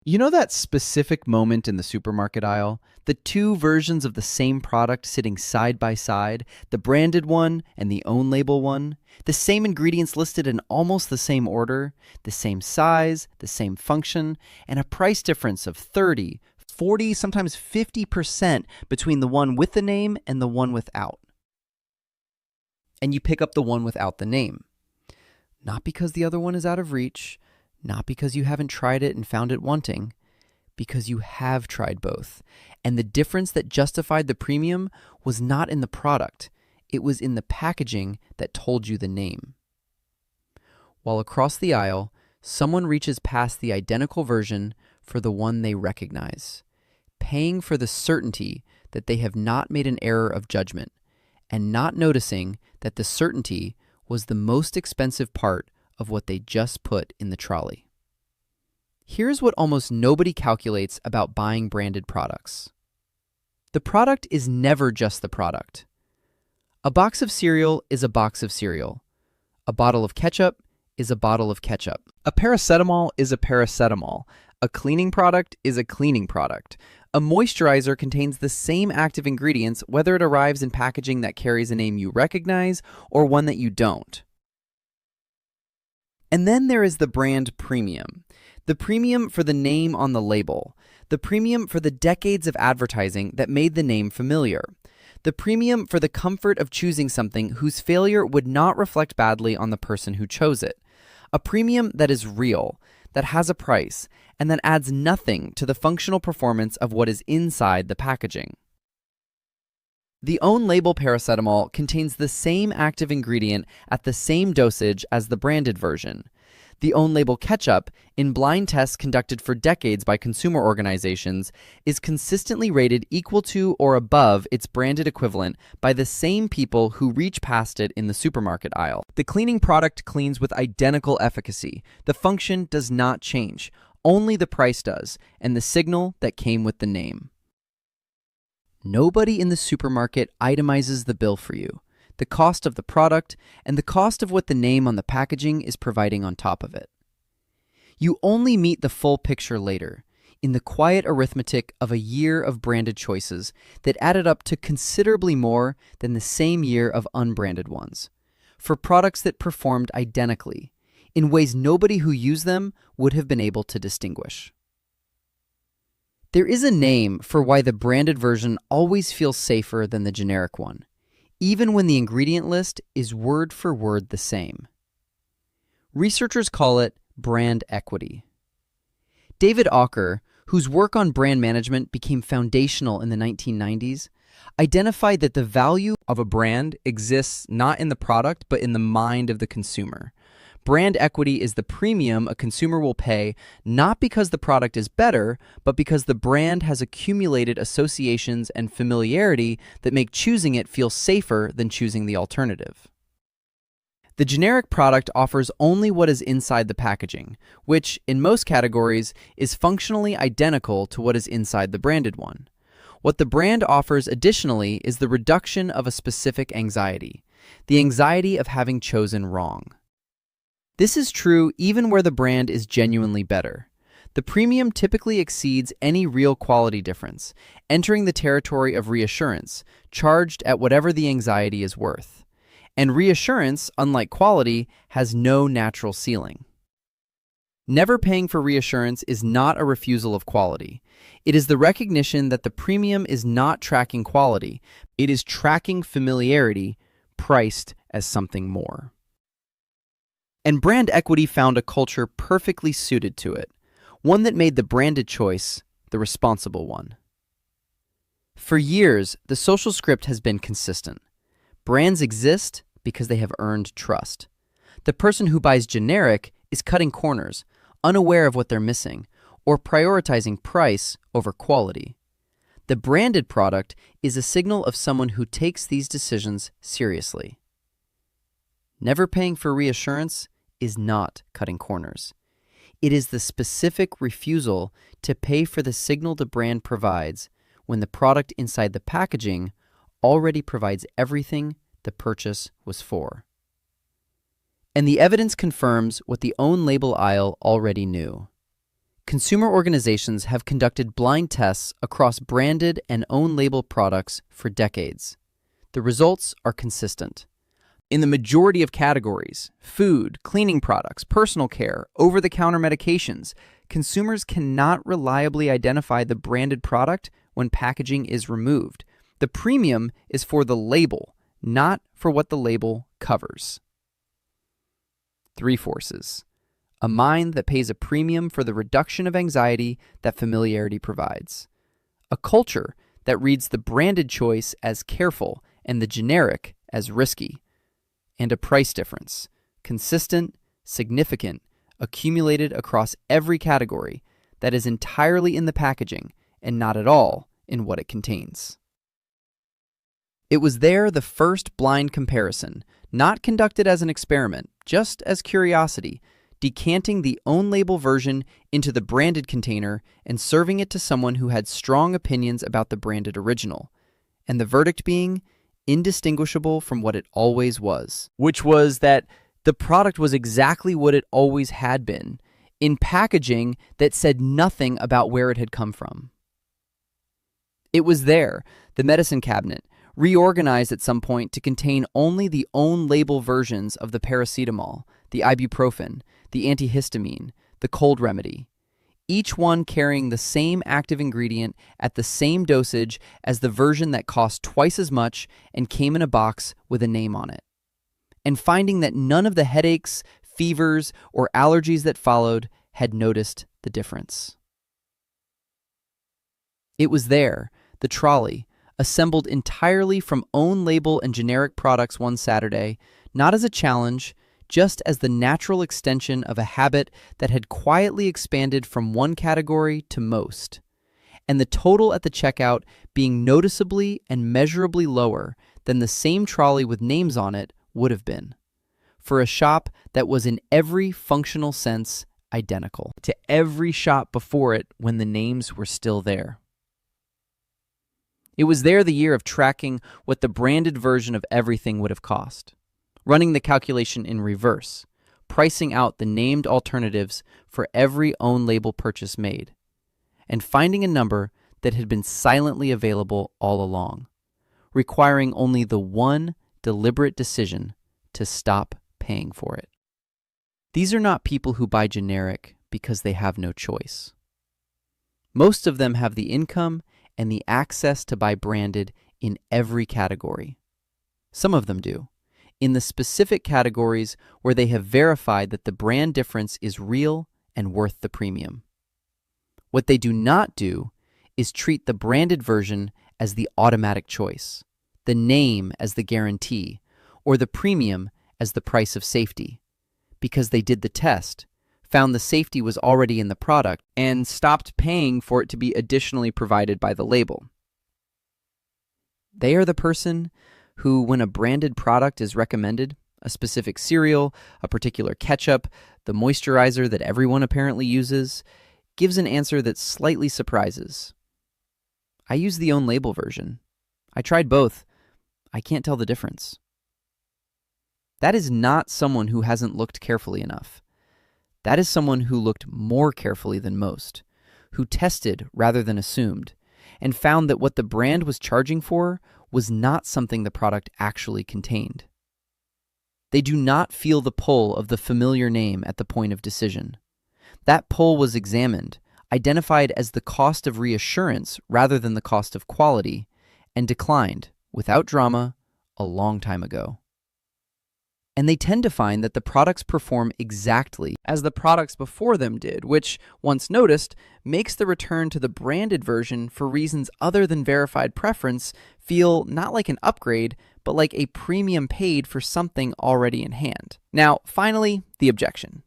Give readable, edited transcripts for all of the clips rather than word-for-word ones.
You know that specific moment in the supermarket aisle? The two versions of the same product sitting side by side, the branded one and the own label one, the same ingredients listed in almost the same order, the same size, the same function, and a price difference of 30, 40, sometimes 50% between the one with the name and the one without. And you pick up the one without the name. Not because the other one is out of reach, not because you haven't tried it and found it wanting, because you have tried both. And the difference that justified the premium was not in the product, it was in the packaging that told you the name. While across the aisle, someone reaches past the identical version for the one they recognize, paying for the certainty that they have not made an error of judgment, and not noticing that the certainty was the most expensive part of what they just put in the trolley. Here's what almost nobody calculates about buying branded products. The product is never just the product. A box of cereal is a box of cereal. A bottle of ketchup is a bottle of ketchup. A paracetamol is a paracetamol. A cleaning product is a cleaning product. A moisturizer contains the same active ingredients whether it arrives in packaging that carries a name you recognize or one that you don't. And then there is the brand premium. The premium for the name on the label. The premium for the decades of advertising that made the name familiar. The premium for the comfort of choosing something whose failure would not reflect badly on the person who chose it. A premium that is real, that has a price, and that adds nothing to the functional performance of what is inside the packaging. The own label paracetamol contains the same active ingredient at the same dosage as the branded version. The own label ketchup, in blind tests conducted for decades by consumer organizations, is consistently rated equal to or above its branded equivalent by the same people who reach past it in the supermarket aisle. The cleaning product cleans with identical efficacy. The function does not change. Only the price does, and the signal that came with the name. Nobody in the supermarket itemizes the bill for you, the cost of the product, and the cost of what the name on the packaging is providing on top of it. You only meet the full picture later, in the quiet arithmetic of a year of branded choices that added up to considerably more than the same year of unbranded ones, for products that performed identically, in ways nobody who used them would have been able to distinguish. There is a name for why the branded version always feels safer than the generic one, even when the ingredient list is word for word the same. Researchers call it brand equity. David Aaker, whose work on brand management became foundational in the 1990s, identified that the value of a brand exists not in the product, but in the mind of the consumer. Brand equity is the premium a consumer will pay not because the product is better, but because the brand has accumulated associations and familiarity that make choosing it feel safer than choosing the alternative. The generic product offers only what is inside the packaging, which, in most categories, is functionally identical to what is inside the branded one. What the brand offers additionally is the reduction of a specific anxiety, the anxiety of having chosen wrong. This is true even where the brand is genuinely better. The premium typically exceeds any real quality difference, entering the territory of reassurance, charged at whatever the anxiety is worth. And reassurance, unlike quality, has no natural ceiling. Never paying for reassurance is not a refusal of quality. It is the recognition that the premium is not tracking quality. It is tracking familiarity, priced as something more. And brand equity found a culture perfectly suited to it, one that made the branded choice the responsible one. For years, the social script has been consistent. Brands exist because they have earned trust. The person who buys generic is cutting corners, unaware of what they're missing, or prioritizing price over quality. The branded product is a signal of someone who takes these decisions seriously. Never paying for reassurance is not cutting corners. It is the specific refusal to pay for the signal the brand provides when the product inside the packaging already provides everything the purchase was for. And the evidence confirms what the own label aisle already knew. Consumer organizations have conducted blind tests across branded and own-label products for decades. The results are consistent. In the majority of categories, food, cleaning products, personal care, over-the-counter medications, consumers cannot reliably identify the branded product when packaging is removed. The premium is for the label, not for what the label covers. 3 forces. A mind that pays a premium for the reduction of anxiety that familiarity provides. A culture that reads the branded choice as careful and the generic as risky. And a price difference, consistent, significant, accumulated across every category, that is entirely in the packaging and not at all in what it contains. It was there the first blind comparison, not conducted as an experiment, just as curiosity, decanting the own-label version into the branded container and serving it to someone who had strong opinions about the branded original, and the verdict being indistinguishable from what it always was, which was that the product was exactly what it always had been, in packaging that said nothing about where it had come from. It was there, the medicine cabinet, reorganized at some point to contain only the own-label versions of the paracetamol, the ibuprofen, the antihistamine, the cold remedy, each one carrying the same active ingredient at the same dosage as the version that cost twice as much and came in a box with a name on it. And finding that none of the headaches, fevers, or allergies that followed had noticed the difference. It was there, the trolley, assembled entirely from own-label and generic products one Saturday, not as a challenge, just as the natural extension of a habit that had quietly expanded from one category to most, and the total at the checkout being noticeably and measurably lower than the same trolley with names on it would have been, for a shop that was in every functional sense identical to every shop before it when the names were still there. It was there the year of tracking what the branded version of everything would have cost, running the calculation in reverse, pricing out the named alternatives for every own-label purchase made, and finding a number that had been silently available all along, requiring only the one deliberate decision to stop paying for it. These are not people who buy generic because they have no choice. Most of them have the income and the access to buy branded in every category. Some of them do, in the specific categories where they have verified that the brand difference is real and worth the premium. What they do not do is treat the branded version as the automatic choice, the name as the guarantee, or the premium as the price of safety, because they did the test, found the safety was already in the product, and stopped paying for it to be additionally provided by the label. They are the person who, when a branded product is recommended, a specific cereal, a particular ketchup, the moisturizer that everyone apparently uses, gives an answer that slightly surprises. I use the own-label version. I tried both. I can't tell the difference. That is not someone who hasn't looked carefully enough. That is someone who looked more carefully than most, who tested rather than assumed, and found that what the brand was charging for was not something the product actually contained. They do not feel the pull of the familiar name at the point of decision. That pull was examined, identified as the cost of reassurance rather than the cost of quality, and declined, without drama, a long time ago. And they tend to find that the products perform exactly as the products before them did, which, once noticed, makes the return to the branded version for reasons other than verified preference feel not like an upgrade, but like a premium paid for something already in hand. Now, finally, the objection.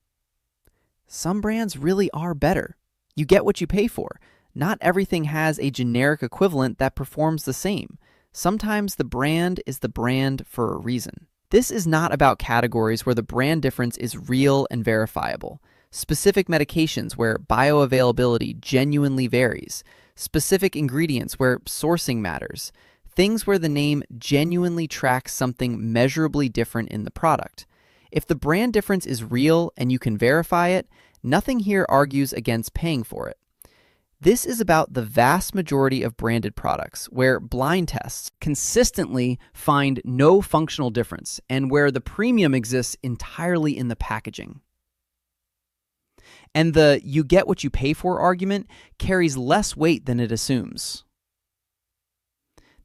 Some brands really are better. You get what you pay for. Not everything has a generic equivalent that performs the same. Sometimes the brand is the brand for a reason. This is not about categories where the brand difference is real and verifiable, specific medications where bioavailability genuinely varies, specific ingredients where sourcing matters, things where the name genuinely tracks something measurably different in the product. If the brand difference is real and you can verify it, Nothing here argues against paying for it. This is about the vast majority of branded products where blind tests consistently find no functional difference and where the premium exists entirely in the packaging. And the "you get what you pay for" argument carries less weight than it assumes.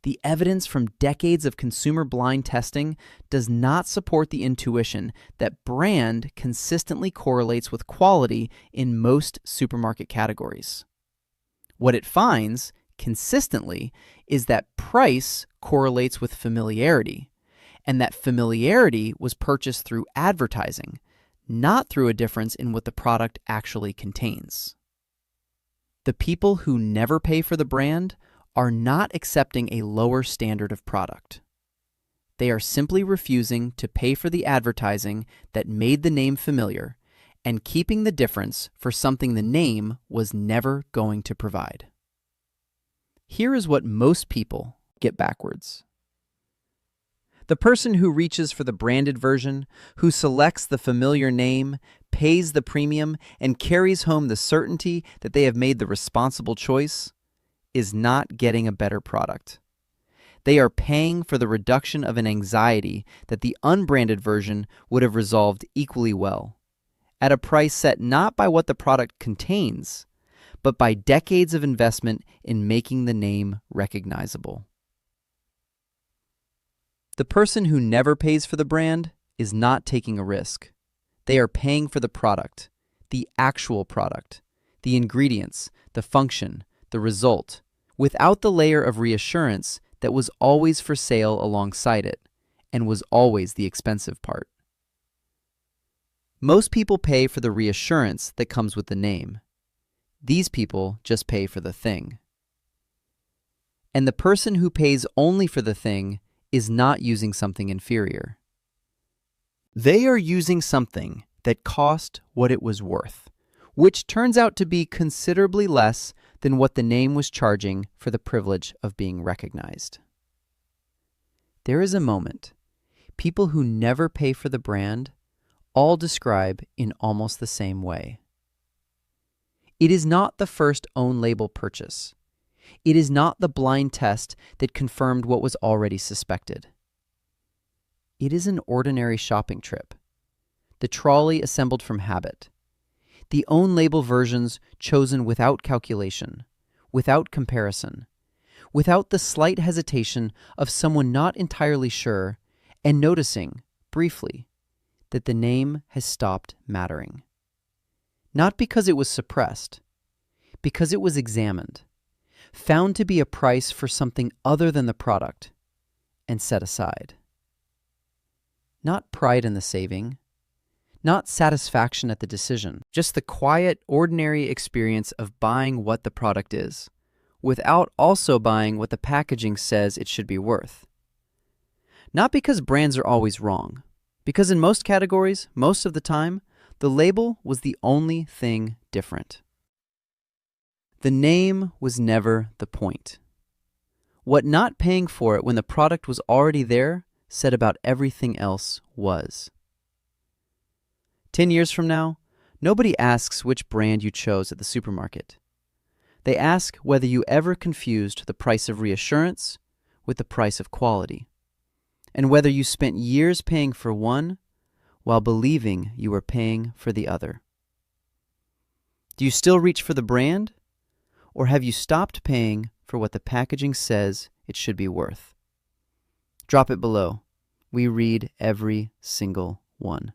The evidence from decades of consumer blind testing does not support the intuition that brand consistently correlates with quality in most supermarket categories. What it finds, consistently, is that price correlates with familiarity, and that familiarity was purchased through advertising, not through a difference in what the product actually contains. The people who never pay for the brand are not accepting a lower standard of product. They are simply refusing to pay for the advertising that made the name familiar and keeping the difference for something the name was never going to provide. Here is what most people get backwards. The person who reaches for the branded version, who selects the familiar name, pays the premium, and carries home the certainty that they have made the responsible choice, is not getting a better product. They are paying for the reduction of an anxiety that the unbranded version would have resolved equally well, at a price set not by what the product contains, but by decades of investment in making the name recognizable. The person who never pays for the brand is not taking a risk. They are paying for the product, the actual product, the ingredients, the function, the result, without the layer of reassurance that was always for sale alongside it and was always the expensive part. Most people pay for the reassurance that comes with the name. These people just pay for the thing. And the person who pays only for the thing is not using something inferior. They are using something that cost what it was worth, which turns out to be considerably less than what the name was charging for the privilege of being recognized. There is a moment people who never pay for the brand all describe in almost the same way. It is not the first own label purchase. It is not the blind test that confirmed what was already suspected. It is an ordinary shopping trip, the trolley assembled from habit, the own label versions chosen without calculation, without comparison, without the slight hesitation of someone not entirely sure and noticing, briefly, that the name has stopped mattering. Not because it was suppressed, because it was examined, found to be a price for something other than the product, and set aside. Not pride in the saving, not satisfaction at the decision, just the quiet, ordinary experience of buying what the product is, without also buying what the packaging says it should be worth. Not because brands are always wrong, because in most categories, most of the time, the label was the only thing different. The name was never the point. What not paying for it when the product was already there said about everything else was. 10 years from now, nobody asks which brand you chose at the supermarket. They ask whether you ever confused the price of reassurance with the price of quality, and whether you spent years paying for one while believing you were paying for the other. Do you still reach for the brand, or have you stopped paying for what the packaging says it should be worth? Drop it below. We read every single one.